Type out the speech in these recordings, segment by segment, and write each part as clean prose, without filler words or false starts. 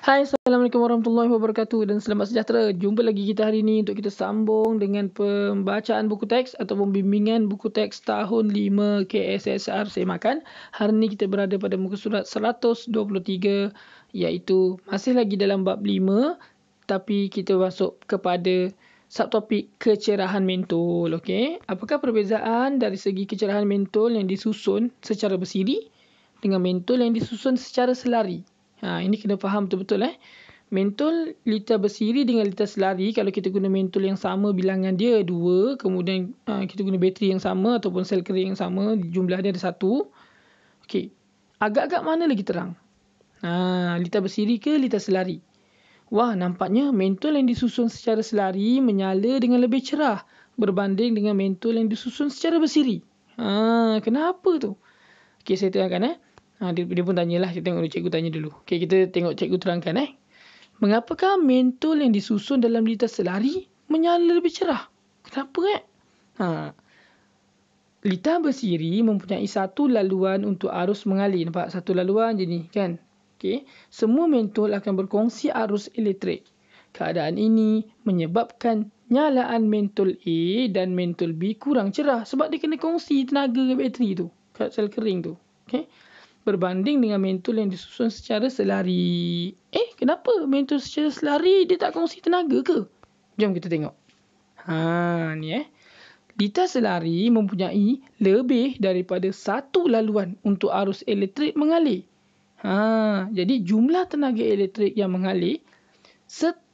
Hai, Assalamualaikum warahmatullahi wabarakatuh dan selamat sejahtera. Jumpa lagi kita hari ini untuk kita sambung dengan pembacaan buku teks ataupun bimbingan buku teks tahun 5 KSSR Semakan. Hari ini kita berada pada muka surat 123 iaitu masih lagi dalam bab 5 tapi kita masuk kepada subtopik kecerahan mentol. Okey, apakah perbezaan dari segi kecerahan mentol yang disusun secara bersiri dengan mentol yang disusun secara selari? Ini kena faham betul-betul. Mentol litar bersiri dengan litar selari, kalau kita guna mentol yang sama bilangan dia 2, kemudian kita guna bateri yang sama ataupun sel kering yang sama, jumlah dia ada 1. Okey. Agak-agak mana lagi terang? Litar bersiri ke litar selari? Wah, nampaknya mentol yang disusun secara selari menyala dengan lebih cerah berbanding dengan mentol yang disusun secara bersiri. Kenapa tu? Okey, saya terangkan. Dia pun tanyalah, kita tengok cikgu tanya dulu. Okey, kita tengok cikgu terangkan. Mengapakah mentol yang disusun dalam litar selari menyala lebih cerah? Kenapa? Litar bersiri mempunyai satu laluan untuk arus mengalir. Nampak? Satu laluan je ni, kan? Okey. Semua mentol akan berkongsi arus elektrik. Keadaan ini menyebabkan nyalaan mentol A dan mentol B kurang cerah sebab dia kena kongsi tenaga ke bateri tu, kat sel kering tu. Okey. Berbanding dengan mentol yang disusun secara selari. Kenapa mentol secara selari dia tak kongsi tenaga ke? Jom kita tengok. Ni litar selari mempunyai lebih daripada satu laluan untuk arus elektrik mengalir. Jadi jumlah tenaga elektrik yang mengalir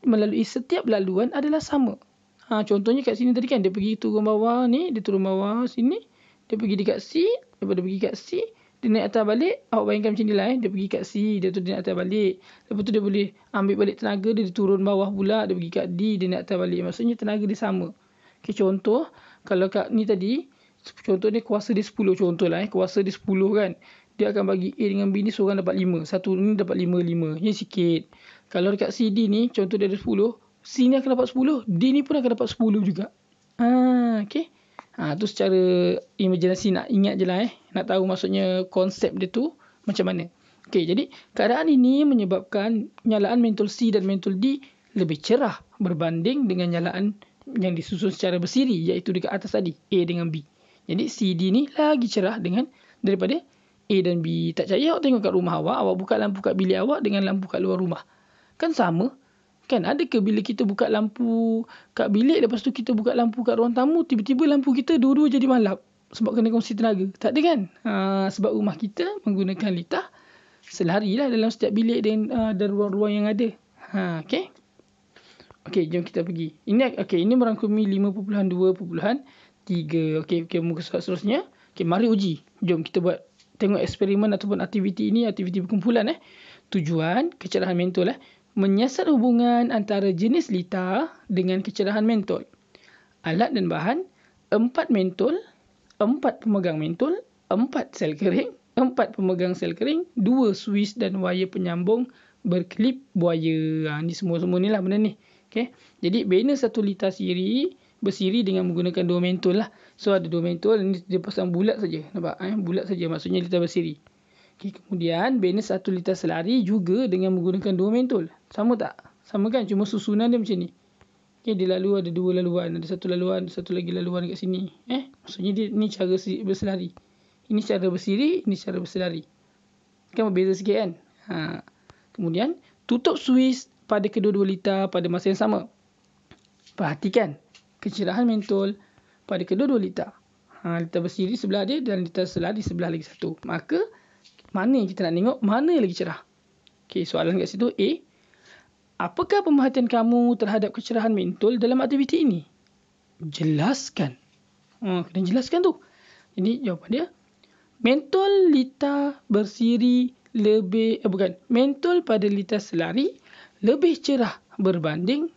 melalui setiap laluan adalah sama. Contohnya kat sini tadi kan, dia pergi turun bawah ni, dia turun bawah sini, dia pergi dekat C, daripada pergi kat C, dia naik atas balik. Awak bayangkan macam ni lah. Dia pergi kat C, dia naik atas balik. Lepas tu dia boleh ambil balik tenaga, dia turun bawah pula, dia pergi kat D, dia naik atas balik. Maksudnya tenaga dia sama. Okay, contoh, kalau kat ni tadi, contoh ni kuasa dia 10 contoh lah. Kuasa dia 10 kan. Dia akan bagi A dengan B ni seorang dapat 5. Satu ni dapat 5. Ini sikit. Kalau dekat CD ni, contoh dia ada 10. C ni akan dapat 10. D ni pun akan dapat 10 juga. Okay. Tu secara imajinasi nak ingat je lah. Nak tahu maksudnya konsep dia tu macam mana. Okay, jadi keadaan ini menyebabkan nyalaan mentol C dan mentol D lebih cerah berbanding dengan nyalaan yang disusun secara bersiri, iaitu dekat atas tadi, A dengan B. Jadi CD ni lagi cerah daripada A dan B. Tak percaya awak tengok kat rumah awak buka lampu kat bilik awak dengan lampu kat luar rumah. Kan sama? Kan, adakah bila kita buka lampu kat bilik, lepas tu kita buka lampu kat ruang tamu, tiba-tiba lampu kita dua-dua jadi malap sebab kena kongsi tenaga? Tak ada kan? Sebab rumah kita menggunakan litar selari lah dalam setiap bilik dan ruang-ruang yang ada. Okay. Okay, jom kita pergi. Ini merangkumi 5.2.3. Okay, muka surat seterusnya. Okay, mari uji. Jom kita buat, tengok eksperimen ataupun aktiviti ini, aktiviti berkumpulan. Tujuan kecerahan mentol. Menyiasat hubungan antara jenis litar dengan kecerahan mentol. Alat dan bahan, 4 mentol, 4 pemegang mentol, 4 sel kering, 4 pemegang sel kering, 2 suis dan wayar penyambung berklip buaya. Ni semua-semua ni lah benda ni. Okay. Jadi bina satu litar bersiri dengan menggunakan 2 mentol lah. So ada 2 mentol, ni dia pasang bulat saja. Nampak? Bulat saja, maksudnya litar bersiri. Okay, kemudian bina satu litar selari juga dengan menggunakan 2 mentol. Sama tak? Sama kan? Cuma susunan dia macam ni. Okay, dia lalu ada 2 laluan. Ada satu laluan, satu lagi laluan dekat sini. Maksudnya dia ni cara berselari. Ini cara bersiri, ini cara berselari. Kan berbeza sikit kan? Kemudian tutup suis pada kedua-dua litar pada masa yang sama. Perhatikan kecerahan mentol pada kedua-dua litar. Litar bersiri sebelah dia dan litar selari sebelah lagi satu. Maka mana yang kita nak tengok, mana lagi cerah? Okay, soalan kat situ A. Apakah pemerhatian kamu terhadap kecerahan mentol dalam aktiviti ini? Jelaskan. Kena jelaskan tu. Jadi jawapan dia, mentol litar bersiri mentol pada litar selari lebih cerah berbanding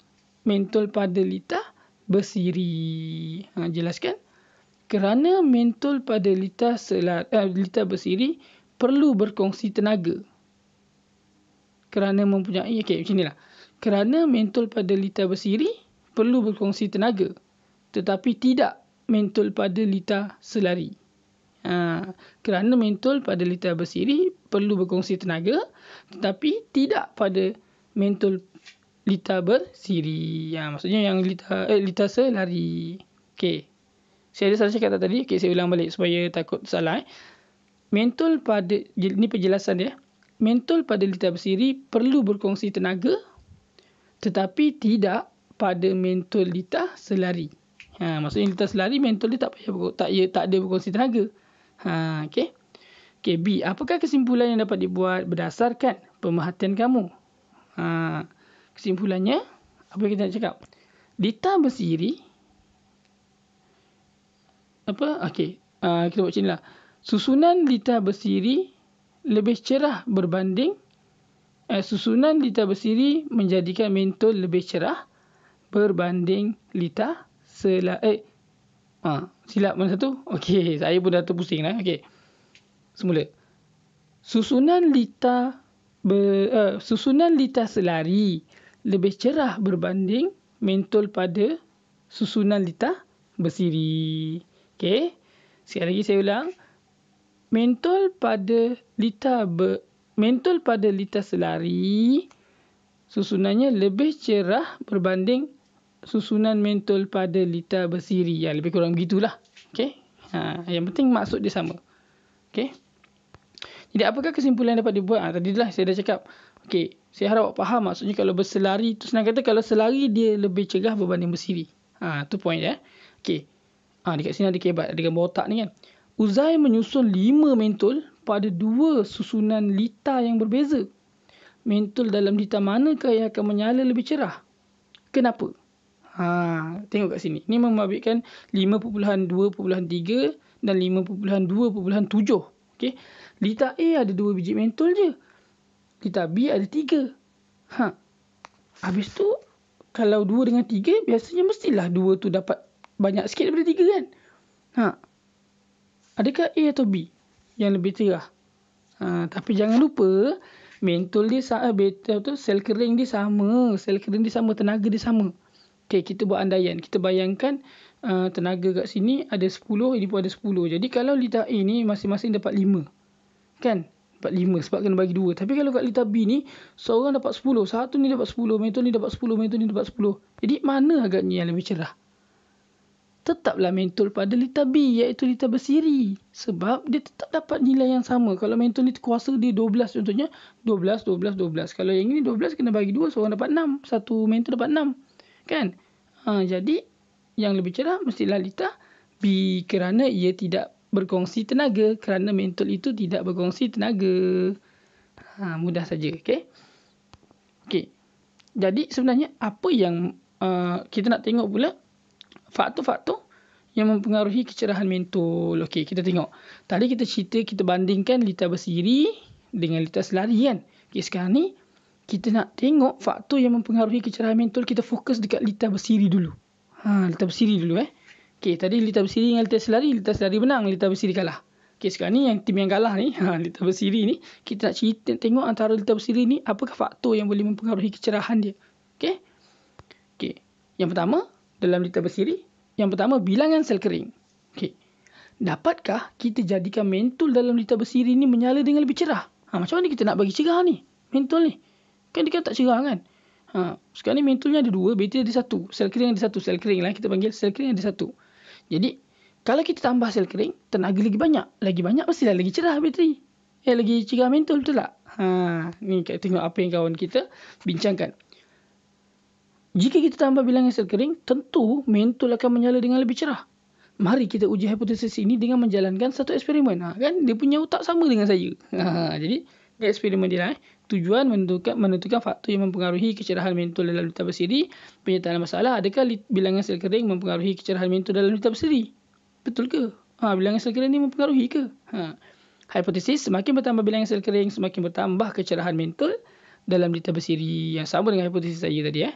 mentol pada litar bersiri. Jelaskan. Kerana mentol pada litar bersiri perlu berkongsi tenaga. Kerana mempunyai, macam inilah. Kerana mentol pada litar bersiri perlu berkongsi tenaga, tetapi tidak mentol pada litar selari. Kerana mentol pada litar bersiri perlu berkongsi tenaga, tetapi tidak pada mentol lita bersiri. Maksudnya yang lita selari. Okey. Saya ada salah cakap tadi. Okey, saya ulang balik supaya takut salah. Mentol pada, ini penjelasan dia. Mentol pada lita bersiri perlu berkongsi tenaga, tetapi tidak pada mentol lita selari. Maksudnya lita selari mentol dia tak ada berkongsi tenaga. Okey. Okey, B. Apakah kesimpulan yang dapat dibuat berdasarkan pemerhatian kamu? Kesimpulannya, apa yang kita nak cakap? Lita bersiri kita buat macam ni lah. Susunan lita bersiri lebih cerah berbanding susunan lita bersiri menjadikan mentol lebih cerah berbanding lita selari. Silap mana satu? Okey, saya pun dah terpusing lah. Okey. Semula. Susunan lita selari lebih cerah berbanding mentol pada susunan lita bersiri. Okey. Sekali lagi saya ulang. Mentol pada lita selari susunannya lebih cerah berbanding susunan mentol pada lita bersiri. Lebih kurang begitulah. Okey. Yang penting maksud dia sama. Okey. Jadi apakah kesimpulan yang dapat dibuat? Tadilah saya dah cakap. Okey, saya harap awak faham maksudnya kalau berselari tu, senang kata kalau selari dia lebih cerah berbanding bersiri. Tu point dia. Okey. Dekat sini ada kebat, ada gambar otak ni kan. Uzai menyusun 5 mentol pada 2 susunan lita yang berbeza. Mentol dalam lita manakah yang akan menyala lebih cerah? Kenapa? Tengok kat sini. Ini membabitkan 5.2.3 dan 5.2.7. Okey. Lita A ada 2 biji mentol je. Lita B ada 3. Habis tu kalau 2 dengan 3 biasanya mestilah 2 tu dapat banyak sikit daripada 3 kan? Adakah A atau B yang lebih cerah? Tapi jangan lupa mentol dia sel kering dia sama, tenaga dia sama. Okey, kita buat andaian. Kita bayangkan tenaga kat sini ada 10, ini pun ada 10. Jadi kalau lita A ni masing-masing dapat 5. Kan? Dapat 5 sebab kena bagi 2. Tapi kalau kat lita B ni seorang dapat 10, satu ni dapat 10, mentol ni dapat 10, mentol ni dapat 10. Jadi mana agaknya yang lebih cerah? Tetaplah mentol pada lita B, iaitu lita bersiri. Sebab dia tetap dapat nilai yang sama. Kalau mentol ni kuasa dia 12 contohnya, 12, 12, 12. Kalau yang ini 12 kena bagi 2, seorang dapat 6. Satu mentol dapat 6. Kan? Jadi yang lebih cerah mestilah lita B kerana ia tidak berkongsi tenaga. Kerana mentol itu tidak berkongsi tenaga. Mudah saja. Okey. Okey. Jadi sebenarnya apa yang kita nak tengok pula, faktor-faktor yang mempengaruhi kecerahan mentol. Okey, kita tengok. Tadi kita bandingkan lita bersiri dengan lita selari kan. Okey, sekarang ni kita nak tengok faktor yang mempengaruhi kecerahan mentol. Kita fokus dekat lita bersiri dulu. Lita bersiri dulu Okey, tadi lita bersiri dengan lita selari menang, lita bersiri kalah. Okey, sekarang ni yang tim yang kalah ni, lita bersiri ni, kita nak tengok antara lita bersiri ni apakah faktor yang boleh mempengaruhi kecerahan dia. Okey. Okey. Yang pertama, dalam lita bersiri, yang pertama bilangan sel kering. Okey. Dapatkah kita jadikan mentol dalam lita bersiri ni menyala dengan lebih cerah? Macam mana kita nak bagi cerah ni? Mentol ni. Kan dia kan tak cerah kan? Sekarang ni mentolnya ada 2, bateri ada 1, sel kering ada 1, sel kering lah kita panggil, sel kering ada 1. Jadi, kalau kita tambah sel kering, tenaga lagi banyak. Lagi banyak mestilah lagi cerah bateri. Lagi cerah mentol, betul tak? Ni tengok apa yang kawan kita bincangkan. Jika kita tambah bilangan sel kering, tentu mentol akan menyala dengan lebih cerah. Mari kita uji hipotesis ini dengan menjalankan satu eksperimen. Kan dia punya otak sama dengan saya. Jadi dia eksperimen dia tujuan menentukan faktor yang mempengaruhi kecerahan mentol dalam lita bersiri. Penyataan masalah, adakah bilangan sel kering mempengaruhi kecerahan mentol dalam lita bersiri? Betul ke? Bilangan sel kering ni mempengaruhi ke? Hipotesis, semakin bertambah bilangan sel kering, semakin bertambah kecerahan mentol dalam lita bersiri. Yang sama dengan hipotesis saya tadi.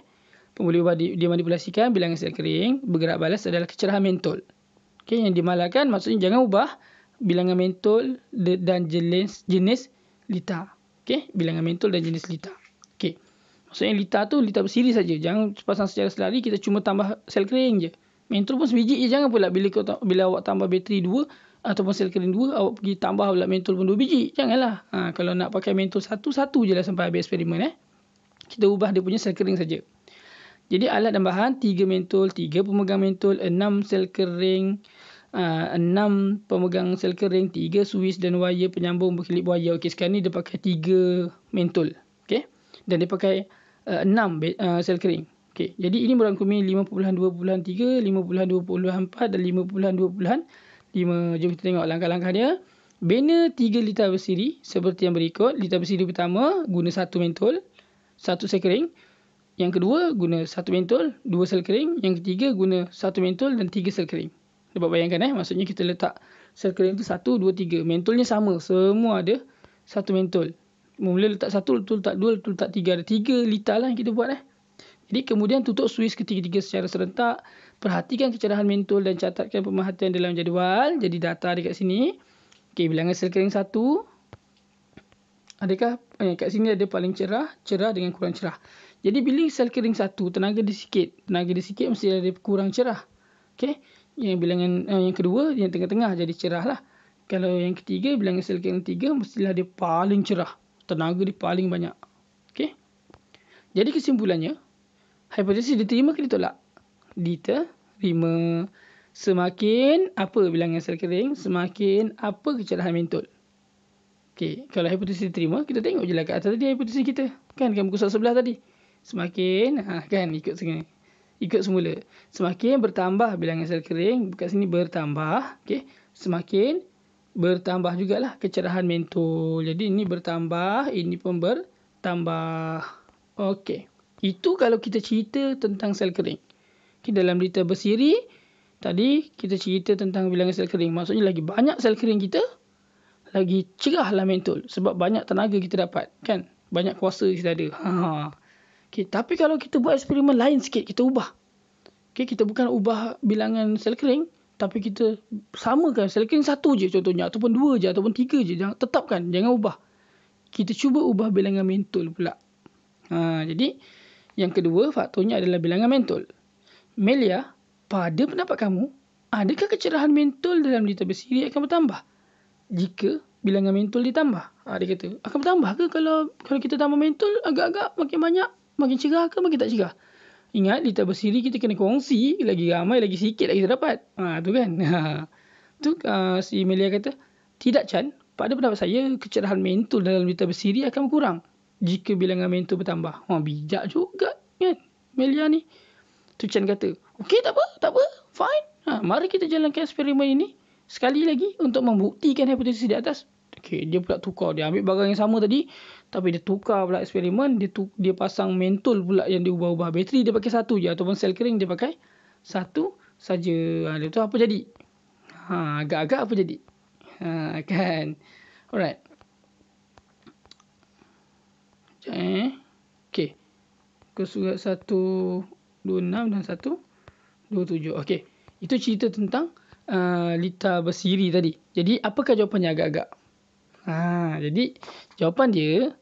Pemulihan dimanipulasikan bilangan sel kering, bergerak balas adalah kecerahan mentol. Okey, yang dimalahkan maksudnya jangan ubah bilangan mentol dan jenis lita. Okey, bilangan mentol dan jenis lita. Okey. Maksudnya lita tu lita bersiri saja. Jangan pasang secara selari, kita cuma tambah sel kering je. Mentol pun sebiji je. Jangan pula bila awak tambah bateri 2 ataupun sel kering 2, awak pergi tambah pula mentol pun 2 biji. Janganlah. Kalau nak pakai mentol satu je lah sampai habis eksperimen. kita ubah dia punya sel kering saja. Jadi alat dan bahan 3 mentol, 3 pemegang mentol, 6 sel kering, 6 pemegang sel kering, 3 suis dan wire penyambung berkelip wire. Okey, sekarang ni dia pakai 3 mentol. Okey. Dan dia pakai 6 sel kering. Okey, jadi ini merangkumi 5.2.3, 5.2.4 dan 5.2.5. Jom kita tengok langkah-langkah dia. Bina 3 litar bersiri seperti yang berikut. Litar bersiri pertama guna 1 mentol, 1 sel kering. Yang kedua guna 1 mentol, 2 sel kering. Yang ketiga guna 1 mentol dan 3 sel kering. Dapat bayangkan maksudnya kita letak sel kering tu 1, 2, 3. Mentolnya sama, semua ada 1 mentol. Mula letak 1, letak 2, letak 3. Ada 3 litar lah yang kita buat Jadi kemudian tutup suis ketiga-tiga secara serentak. Perhatikan kecerahan mentol dan catatkan pemerhatian dalam jadual. Jadi data dekat sini. Okey, bilangan sel kering 1. Adakah kat sini ada paling cerah dengan kurang cerah. Jadi bila sel kering 1 tenaga dia sikit mesti ada kurang cerah. Okey. Yang bilangan yang kedua yang tengah-tengah jadi cerah lah. Kalau yang ketiga bilangan sel kering 3 mestilah dia paling cerah. Tenaga dia paling banyak. Okey. Jadi kesimpulannya, hipotesis diterima ke ditolak? Diterima. Semakin apa bilangan sel kering, semakin apa kecerahan mentol. Okey, kalau hipotesis diterima, kita tengok je lah kat atas tadi hipotesis kita. Kan muka surat sebelah tadi. Semakin, kan ikut semula. Semakin bertambah bilangan sel kering, kat sini bertambah. Okey, semakin bertambah jugalah kecerahan mentol. Jadi ini bertambah, ini pun bertambah. Okey. Itu kalau kita cerita tentang sel kering. Okay, dalam litar bersiri, tadi kita cerita tentang bilangan sel kering. Maksudnya lagi banyak sel kering kita, lagi cerahlah mentol. Sebab banyak tenaga kita dapat. Kan? Banyak kuasa kita ada. Okay, tapi kalau kita buat eksperimen lain sikit, kita ubah. Okay, kita bukan ubah bilangan sel kering, tapi kita samakan sel kering 1 je contohnya. Ataupun 2 je, ataupun 3 je. Tetapkan, jangan ubah. Kita cuba ubah bilangan mentol pula. Jadi, yang kedua faktornya adalah bilangan mentol. Melia, pada pendapat kamu, adakah kecerahan mentol dalam litar bersiri akan bertambah jika bilangan mentol ditambah? Dia kata, akan bertambah ke kalau kita tambah mentol agak-agak makin banyak, makin cerah ke makin tak cerah? Ingat, litar bersiri kita kena kongsi, lagi ramai lagi sikit lagi kita dapat. Tu kan. Tu si Melia kata, tidak Chan, pada pendapat saya kecerahan mentol dalam litar bersiri akan berkurang jika bilangan mentol bertambah. Bijak juga kan Melia ni. Tu Chan kata, okey tak apa, fine. Mari kita jalankan eksperimen ini sekali lagi untuk membuktikan hipotesis di atas. Okey, dia pula tukar. Dia ambil barang yang sama tadi, tapi dia tukar pula eksperimen. Dia pasang mentol pula yang dia ubah-ubah. Bateri dia pakai 1 je, ataupun sel kering dia pakai 1 saja. Dia tu apa jadi? Agak-agak apa jadi? Kan. Alright. Okey. Ke surat 126 dan 127. Okey. Itu cerita tentang litar bersiri tadi. Jadi apakah jawapannya agak-agak? Jadi jawapan dia,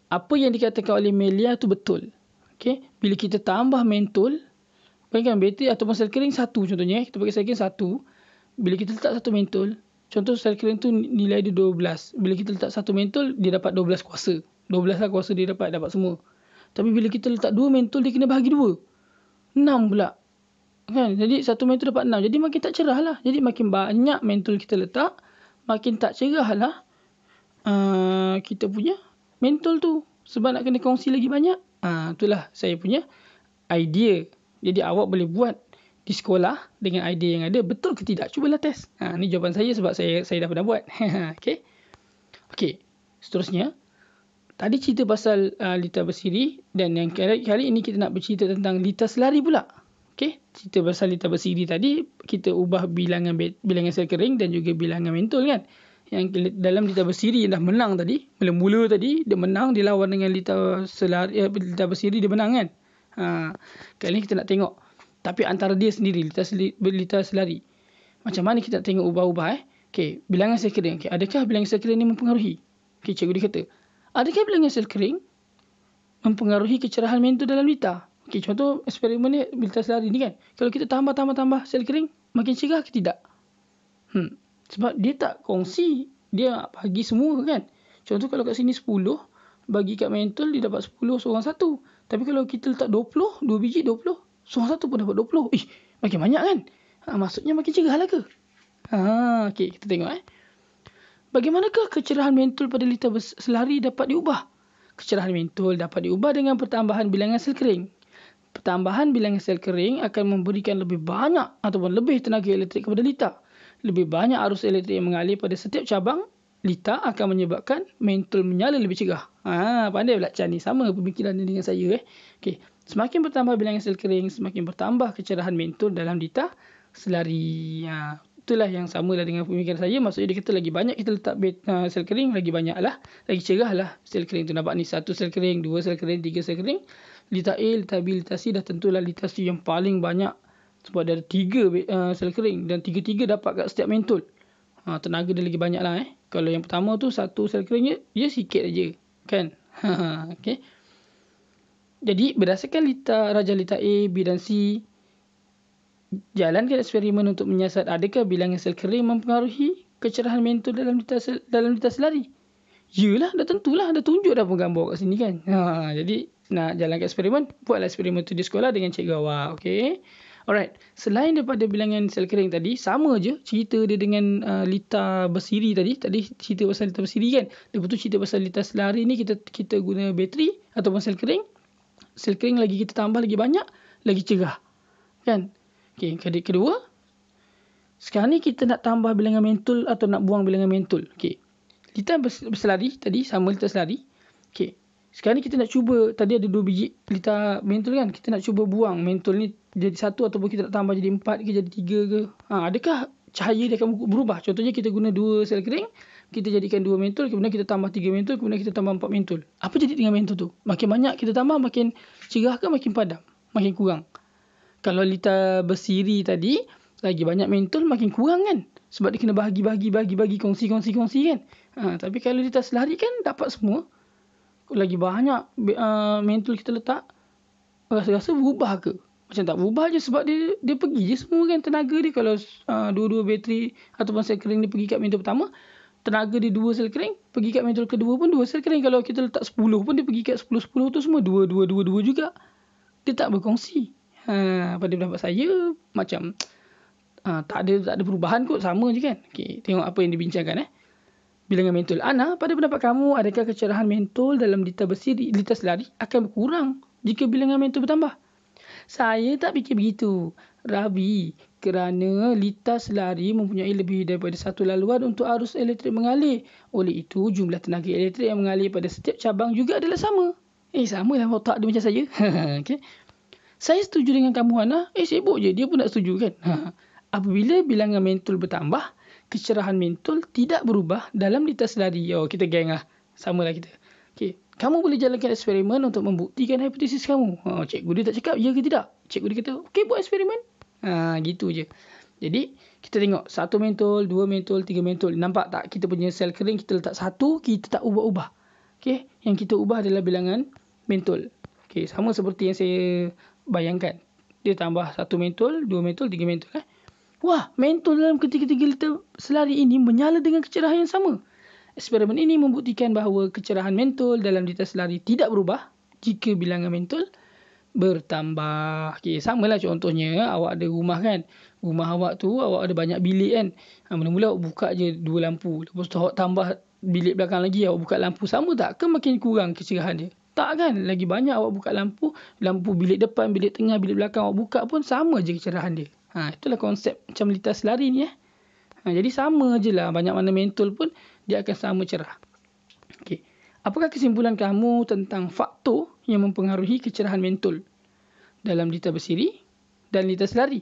apa yang dikatakan oleh Melia tu betul. Okey, bila kita tambah mentol, bayangkan bateri ataupun sel kering 1 contohnya, kita pakai sel kering 1. Bila kita letak 1 mentol, contoh sel kering tu nilai dia 12. Bila kita letak 1 mentol, dia dapat 12 kuasa. 12 lah kuasa dia dapat semua. Tapi bila kita letak 2 mentol, dia kena bahagi 2. 6 pula. Kan? Jadi 1 mentol dapat 6. Jadi makin tak cerah lah. Jadi makin banyak mentol kita letak, makin tak cerah lah kita punya mentol tu. Sebab nak kena kongsi lagi banyak. Itulah saya punya idea. Jadi awak boleh buat di sekolah dengan idea yang ada. Betul ke tidak? Cubalah test. Ni jawapan saya sebab saya dah pernah buat. Okey. Seterusnya. Tadi cerita pasal litar bersiri. Dan yang kali ini kita nak bercerita tentang litar selari pula. Okey. Cerita pasal litar bersiri tadi. Kita ubah bilangan sel kering dan juga bilangan mentol kan. Yang dalam litar bersiri yang dah menang tadi. Mula-mula tadi dia menang. Dia lawan dengan litar bersiri dia menang kan. Kali ni kita nak tengok. Tapi antara dia sendiri, litar selari. Macam mana kita nak tengok ubah-ubah Okey, bilangan sel kering. Okay, adakah bilangan sel kering ni mempengaruhi? Okey, cikgu dia kata, adakah bilangan sel kering mempengaruhi kecerahan mentol dalam litar? Okey, contoh eksperimen ni litar selari ni kan. Kalau kita tambah sel kering, makin cerah ke tidak? Sebab dia tak kongsi. Dia bagi semua kan. Contoh kalau kat sini 10, bagi kat mentol dia dapat 10 seorang satu. Tapi kalau kita letak 20, 2 biji 20, seorang satu pun dapat 20. Makin banyak kan? Maksudnya makin cerah lah ke? Okey, kita tengok Bagaimanakah kecerahan mentol pada lita selari dapat diubah? Kecerahan mentol dapat diubah dengan pertambahan bilangan sel kering. Pertambahan bilangan sel kering akan memberikan lebih banyak ataupun lebih tenaga elektrik kepada lita. Lebih banyak arus elektrik yang mengalir pada setiap cabang lita akan menyebabkan mentol menyala lebih cerah. Pandai pula Chan ni. Sama pemikiran dengan saya. Okey. Semakin bertambah bilangan sel kering, semakin bertambah kecerahan mentol dalam lita selari. Itulah yang samalah dengan pemikiran saya. Maksudnya dia kata lagi banyak kita letak sel kering, lagi banyak lah, lagi cerah lah sel kering tu. Nampak ni, 1 sel kering, 2 sel kering, 3 sel kering. Lita A, lita B, lita C dah tentulah lita C yang paling banyak. Sebab ada 3 sel kering dan 3-3 dapat kat setiap mentol. Tenaga dia lagi banyak lah. Kalau yang pertama tu 1 sel kering dia sikit aja. Kan? Okay. Jadi berdasarkan rajah lita A, B dan C, jalankan eksperimen untuk menyiasat adakah bilangan sel kering mempengaruhi kecerahan mentol dalam lita selari. Yelah, dah tentulah, dah tunjuk dah pun gambar kat sini kan. Jadi nak jalankan eksperimen, buatlah eksperimen tu di sekolah dengan cikgu awak. Okay. Alright, selain daripada bilangan sel kering tadi, sama je cerita dia dengan lita bersiri tadi. Tadi cerita pasal lita bersiri kan. Lepas tu cerita pasal lita selari ni kita guna bateri ataupun sel kering. Sel kering lagi kita tambah lagi banyak, lagi cerah. Kan? Okay, kedua, sekarang ni kita nak tambah bilangan mentol atau nak buang bilangan mentol. Okay. Lita berselari tadi sama lita selari. Okay. Sekarang ni kita nak cuba, tadi ada 2 biji lita mentol kan. Kita nak cuba buang mentol ni jadi 1 ataupun kita nak tambah jadi 4 ke jadi 3 ke. Adakah cahaya dia akan berubah? Contohnya kita guna 2 sel kering, kita jadikan 2 mentol, kemudian kita tambah 3 mentol, kemudian kita tambah 4 mentol. Apa jadi dengan mentol tu? Makin banyak kita tambah, makin cerah ke makin padam? Makin kurang. Kalau lita bersiri tadi, lagi banyak mentol makin kurang kan? Sebab dia kena bagi, kongsi kan? Tapi kalau lita selari kan dapat semua. Lagi banyak mentol kita letak, rasa-rasa berubah ke? Macam tak berubah je sebab dia pergi je semua kan tenaga dia. Kalau dua-dua bateri ataupun sel kering dia pergi kat mentol pertama, tenaga dia 2 sel kering, pergi kat mentol kedua pun 2 sel kering. Kalau kita letak 10 pun dia pergi kat 10 tu semua 2 juga. Dia tak berkongsi. Pada pendapat saya macam tak ada perubahan kot, sama je kan. Okey, tengok apa yang dibincangkan bilangan mentol. Ana, pada pendapat kamu, adakah kecerahan mentol dalam lita selari akan berkurang jika bilangan mentol bertambah? Saya tak fikir begitu, Rabi, kerana lita selari mempunyai lebih daripada satu laluan untuk arus elektrik mengalir. Oleh itu, jumlah tenaga elektrik yang mengalir pada setiap cabang juga adalah sama. Sama lah otak dia macam saya. Okay. Saya setuju dengan kamu, Ana. Sibuk je. Dia pun tak setuju kan. Apabila bilangan mentol bertambah, kecerahan mentol tidak berubah dalam lita selari. Kita geng lah. Sama lah kita. Okay. Kamu boleh jalankan eksperimen untuk membuktikan hipotesis kamu. Cikgu dia tak cakap ya ke tidak. Cikgu dia kata, okey, buat eksperimen. Gitu je. Jadi, kita tengok 1 mentol, 2 mentol, 3 mentol. Nampak tak kita punya sel kering kita letak 1, kita tak ubah-ubah. Okay. Yang kita ubah adalah bilangan mentol. Okay. Sama seperti yang saya bayangkan. Dia tambah 1 mentol, 2 mentol, 3 mentol. Wah, mentol dalam ketiga-tiga lita selari ini menyala dengan kecerahan yang sama. Eksperimen ini membuktikan bahawa kecerahan mentol dalam lita selari tidak berubah jika bilangan mentol bertambah. Okay, samalah contohnya awak ada rumah kan. Rumah awak tu, awak ada banyak bilik kan. Mula-mula awak buka je 2 lampu. Lepas tu awak tambah bilik belakang lagi, awak buka lampu. Sama tak ke makin kurang kecerahan dia? Tak kan? Lagi banyak awak buka lampu bilik depan, bilik tengah, bilik belakang awak buka pun sama je kecerahan dia. Itulah konsep macam lita selari ni. Jadi sama je lah. Banyak mana mentol pun dia akan sama cerah. Okay. Apakah kesimpulan kamu tentang faktor yang mempengaruhi kecerahan mentol dalam lita bersiri dan lita selari?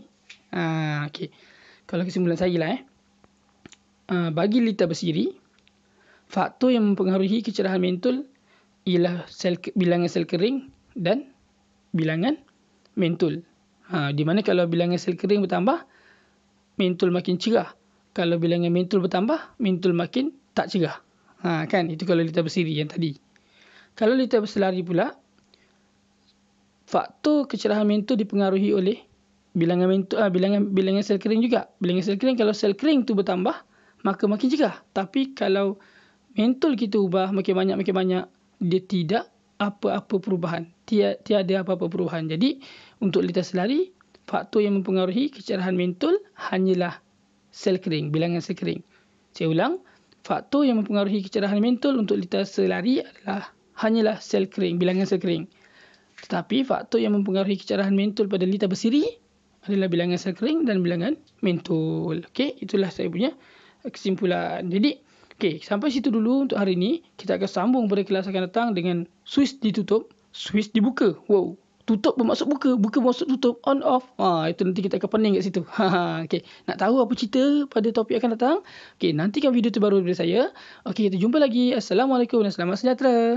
Okay. Kalau kesimpulan saya lah. Bagi lita bersiri, faktor yang mempengaruhi kecerahan mentol ialah bilangan sel kering dan bilangan mentol. Di mana kalau bilangan sel kering bertambah, mentol makin cerah. Kalau bilangan mentol bertambah, mentol makin tak cerah. Kan? Itu kalau lita bersiri yang tadi. Kalau lita berselari pula, faktor kecerahan mentol dipengaruhi oleh bilangan sel kering juga. Bilangan sel kering, kalau sel kering tu bertambah, maka makin cerah. Tapi kalau mentol kita ubah makin banyak, dia tidak apa-apa perubahan. Tiada apa-apa perubahan. Jadi, untuk liter selari, faktor yang mempengaruhi kecerahan mentol hanyalah sel kering, bilangan sel kering. Saya ulang, faktor yang mempengaruhi kecerahan mentol untuk liter selari hanyalah sel kering, bilangan sel kering. Tetapi faktor yang mempengaruhi kecerahan mentol pada liter bersiri adalah bilangan sel kering dan bilangan mentol. Okey, itulah saya punya kesimpulan. Jadi, okey, sampai situ dulu untuk hari ini. Kita akan sambung pada kelas akan datang dengan switch ditutup, switch dibuka. Wow, tutup bermaksud buka, buka bermaksud tutup, on off. Itu nanti kita akan pening kat situ. Okey, nak tahu apa cerita pada topik akan datang? Okey, nantikan video terbaru daripada saya. Okey, kita jumpa lagi. Assalamualaikum dan selamat sejahtera.